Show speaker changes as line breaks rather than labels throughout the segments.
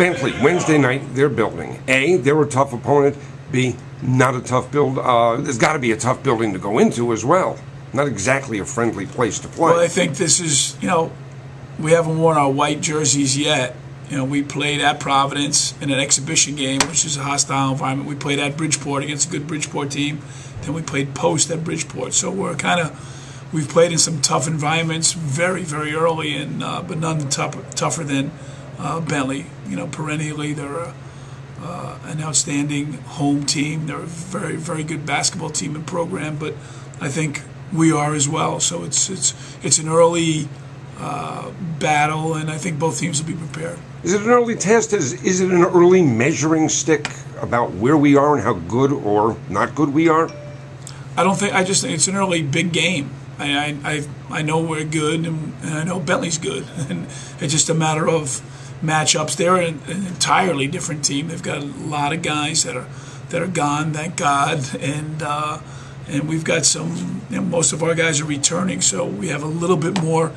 Bentley, Wednesday night, they're building. A, they're a tough opponent. B, not a tough build. There's got to be a tough building to go into as well. Not exactly a friendly place to play.
Well, I think this is, we haven't worn our white jerseys yet. We played at Providence in an exhibition game, which is a hostile environment. We played at Bridgeport against a good Bridgeport team. Then we played post at Bridgeport. So we've played in some tough environments very, very early, and but none tougher than Bentley. Perennially they're an outstanding home team. They're a very, very good basketball team and program, but I think we are as well. So it's an early battle, and I think both teams will be prepared.
Is it an early test? Is it an early measuring stick about where we are and how good or not good we are?
I just think it's an early big game. I know we're good, and I know Bentley's good, and it's just a matter of matchups. They're an entirely different team. They've got a lot of guys that are gone, thank God, and we've got some. Most of our guys are returning, so we have a little bit more,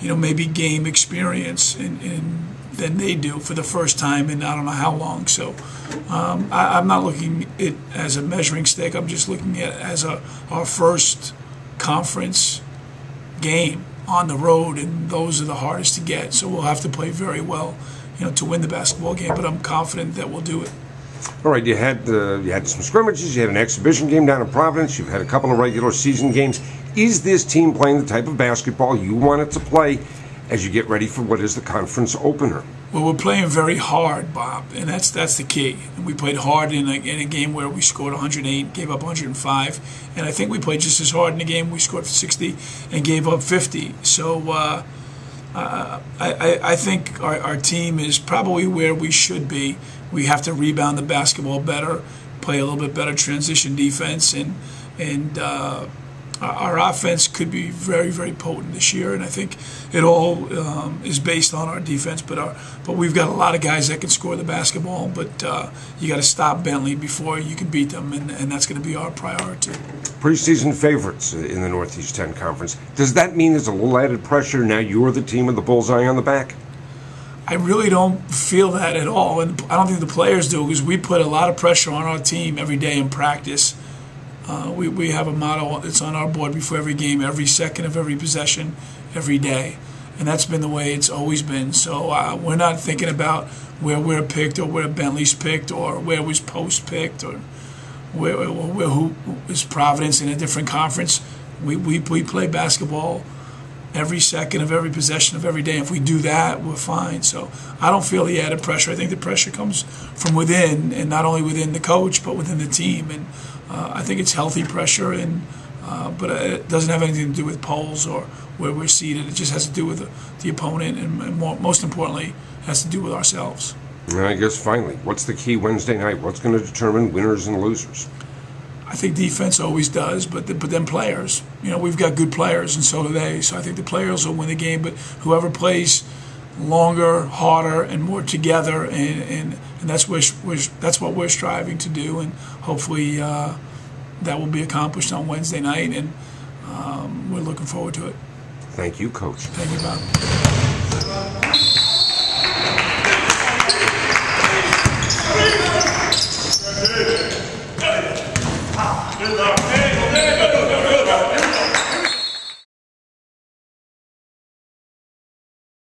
maybe game experience than they do for the first time in I don't know how long. So I'm not looking at it as a measuring stick. I'm just looking at it as our first conference game on the road, and those are the hardest to get. So we'll have to play very well, to win the basketball game. But I'm confident that we'll do it.
All right, you had some scrimmages. You had an exhibition game down in Providence. You've had a couple of regular season games. Is this team playing the type of basketball you want it to play as you get ready for what is the conference opener?
Well, we're playing very hard, Bob, and that's the key. And we played hard in a game where we scored 108, gave up 105, and I think we played just as hard in a game we scored 60 and gave up 50. So I think our team is probably where we should be. We have to rebound the basketball better, play a little bit better transition defense, and our offense could be very, very potent this year, and I think it all is based on our defense. But we've got a lot of guys that can score the basketball, but you got to stop Bentley before you can beat them, and that's going to be our priority.
Preseason favorites in the Northeast 10 Conference. Does that mean there's a little added pressure now you're the team with the bullseye on the back?
I really don't feel that at all, and I don't think the players do, because we put a lot of pressure on our team every day in practice. We have a motto that's on our board before every game: every second of every possession, every day. And that's been the way it's always been. So we're not thinking about where we're picked or where Bentley's picked or where was Post picked or who is Providence in a different conference. We play basketball every second of every possession of every day. If we do that, we're fine. So I don't feel the added pressure. I think the pressure comes from within, and not only within the coach, but within the team. And I think it's healthy pressure, but it doesn't have anything to do with polls or where we're seated. It just has to do with the opponent, and most importantly, has to do with ourselves.
And I guess finally, what's the key Wednesday night? What's going to determine winners and losers?
I think defense always does, but then players. We've got good players, and so do they. So I think the players will win the game, but whoever plays longer, harder, and more together, and that's what we're striving to do, and hopefully that will be accomplished on Wednesday night, and we're looking forward to it.
Thank you, Coach.
Thank you, Bob.
Good luck.